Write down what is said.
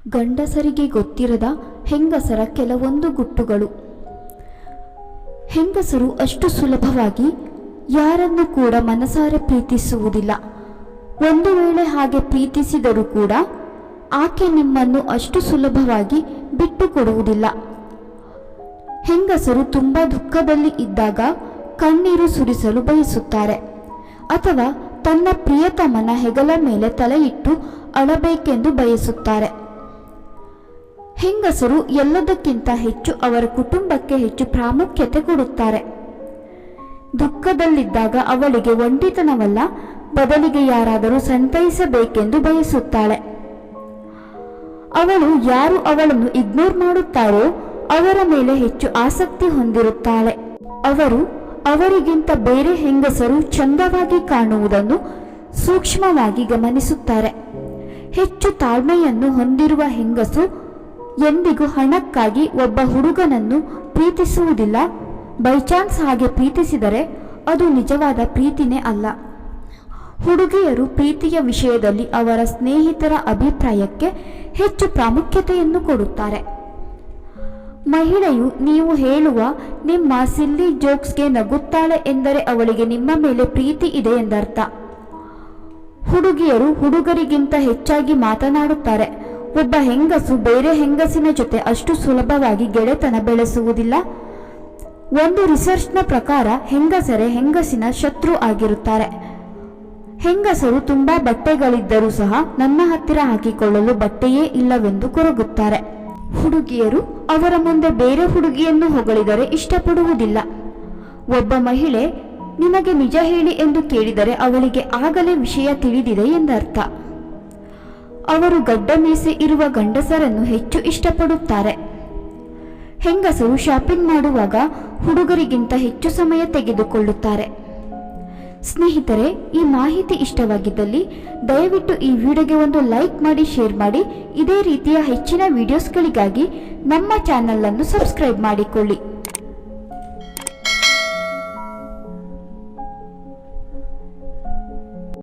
ಗಂಡಸರಿಗೆ ಗೊತ್ತಿರದ ಹೆಂಗಸರ ಕೆಲವೊಂದು ಗುಟ್ಟುಗಳು. ಹೆಂಗಸರು ಅಷ್ಟು ಸುಲಭವಾಗಿ ಯಾರನ್ನು ಕೂಡ ಮನಸಾರೆ ಪ್ರೀತಿಸುವುದಿಲ್ಲ. ಒಂದು ವೇಳೆ ಹಾಗೆ ಪ್ರೀತಿಸಿದರೂ ಕೂಡ ಆಕೆ ನಿಮ್ಮನ್ನು ಅಷ್ಟು ಸುಲಭವಾಗಿ ಬಿಟ್ಟು ಕೊಡುವುದಿಲ್ಲ. ಹೆಂಗಸರು ತುಂಬ ದುಃಖದಲ್ಲಿ ಇದ್ದಾಗ ಕಣ್ಣೀರು ಸುರಿಸಲು ಬಯಸುತ್ತಾರೆ, ಅಥವಾ ತನ್ನ ಪ್ರಿಯತಮನ ಹೆಗಲ ಮೇಲೆ ತಲೆಯಿಟ್ಟು ಅಳಬೇಕೆಂದು ಬಯಸುತ್ತಾರೆ. ಹೆಂಗಸರು ಎಲ್ಲದಕ್ಕಿಂತ ಹೆಚ್ಚು ಅವರ ಕುಟುಂಬಕ್ಕೆ ಹೆಚ್ಚು ಪ್ರಾಮುಖ್ಯತೆ ಕೊಡುತ್ತಾರೆ. ದುಃಖದಲ್ಲಿದ್ದಾಗ ಅವಳಿಗೆ ಒಂಟಿತನವಲ್ಲ, ಬದಲಿಗೆ ಯಾರಾದರೂ ಸಂತೈಸಬೇಕೆಂದು ಬಯಸುತ್ತಾಳೆ. ಅವಳು ಯಾರು ಅವಳನ್ನು ಇಗ್ನೋರ್ ಮಾಡುತ್ತಾರೋ ಅವರ ಮೇಲೆ ಹೆಚ್ಚು ಆಸಕ್ತಿ ಹೊಂದಿರುತ್ತಾಳೆ. ಅವರು ಅವರಿಗಿಂತ ಬೇರೆ ಹೆಂಗಸರು ಚಂದವಾಗಿ ಕಾಣುವುದನ್ನು ಸೂಕ್ಷ್ಮವಾಗಿ ಗಮನಿಸುತ್ತಾರೆ. ಹೆಚ್ಚು ತಾಳ್ಮೆಯನ್ನು ಹೊಂದಿರುವ ಹೆಂಗಸು ಎಂದಿಗೂ ಹಣಕ್ಕಾಗಿ ಒಬ್ಬ ಹುಡುಗನನ್ನು ಪ್ರೀತಿಸುವುದಿಲ್ಲ. ಬೈಚಾನ್ಸ್ ಹಾಗೆ ಪ್ರೀತಿಸಿದರೆ ಅದು ನಿಜವಾದ ಪ್ರೀತಿನೇ ಅಲ್ಲ. ಹುಡುಗಿಯರು ಪ್ರೀತಿಯ ವಿಷಯದಲ್ಲಿ ಅವರ ಸ್ನೇಹಿತರ ಅಭಿಪ್ರಾಯಕ್ಕೆ ಹೆಚ್ಚು ಪ್ರಾಮುಖ್ಯತೆಯನ್ನು ಕೊಡುತ್ತಾರೆ. ಮಹಿಳೆಯು ನೀವು ಹೇಳುವ ನಿಮ್ಮ ಸಿಲ್ಲಿ ಜೋಕ್ಸ್ಗೆ ನಗುತ್ತಾಳೆ ಎಂದರೆ ಅವಳಿಗೆ ನಿಮ್ಮ ಮೇಲೆ ಪ್ರೀತಿ ಇದೆ ಎಂದರ್ಥ. ಹುಡುಗಿಯರು ಹುಡುಗರಿಗಿಂತ ಹೆಚ್ಚಾಗಿ ಮಾತನಾಡುತ್ತಾರೆ. ಒಬ್ಬ ಹೆಂಗಸು ಬೇರೆ ಹೆಂಗಸಿನ ಜೊತೆ ಅಷ್ಟು ಸುಲಭವಾಗಿ ಗೆಳೆತನ ಬೆಳೆಸುವುದಿಲ್ಲ. ಒಂದು ರಿಸರ್ಚ್ನ ಪ್ರಕಾರ ಹೆಂಗಸರೇ ಹೆಂಗಸಿನ ಶತ್ರು ಆಗಿರುತ್ತಾರೆ. ಹೆಂಗಸರು ತುಂಬಾ ಬಟ್ಟೆಗಳಿದ್ದರೂ ಸಹ ನನ್ನ ಹತ್ತಿರ ಹಾಕಿಕೊಳ್ಳಲು ಬಟ್ಟೆಯೇ ಇಲ್ಲವೆಂದು ಕೊರಗುತ್ತಾರೆ. ಹುಡುಗಿಯರು ಅವರ ಮುಂದೆ ಬೇರೆ ಹುಡುಗಿಯನ್ನು ಹೊಗಳಿದರೆ ಇಷ್ಟಪಡುವುದಿಲ್ಲ. ಒಬ್ಬ ಮಹಿಳೆ ನಿನಗೆ ನಿಜ ಹೇಳಿ ಎಂದು ಕೇಳಿದರೆ ಅವಳಿಗೆ ಆಗಲೇ ವಿಷಯ ತಿಳಿದಿದೆ ಎಂದರ್ಥ. ಅವರು ಗಡ್ಡ ಮೀಸೆ ಇರುವ ಗಂಡಸರನ್ನು ಹೆಚ್ಚು ಇಷ್ಟಪಡುತ್ತಾರೆ. ಹೆಂಗಸರು ಶಾಪಿಂಗ್ ಮಾಡುವಾಗ ಹುಡುಗರಿಗಿಂತ ಹೆಚ್ಚು ಸಮಯ ತೆಗೆದುಕೊಳ್ಳುತ್ತಾರೆ. ಸ್ನೇಹಿತರೆ, ಈ ಮಾಹಿತಿ ಇಷ್ಟವಾಗಿದ್ದಲ್ಲಿ ದಯವಿಟ್ಟು ಈ ವಿಡಿಯೋಗೆ ಒಂದು ಲೈಕ್ ಮಾಡಿ, ಶೇರ್ ಮಾಡಿ. ಇದೇ ರೀತಿಯ ಹೆಚ್ಚಿನ ವಿಡಿಯೋಸ್ಗಳಿಗಾಗಿ ನಮ್ಮ ಚಾನಲ್ ಅನ್ನು ಸಬ್ಸ್ಕ್ರೈಬ್ ಮಾಡಿಕೊಳ್ಳಿ.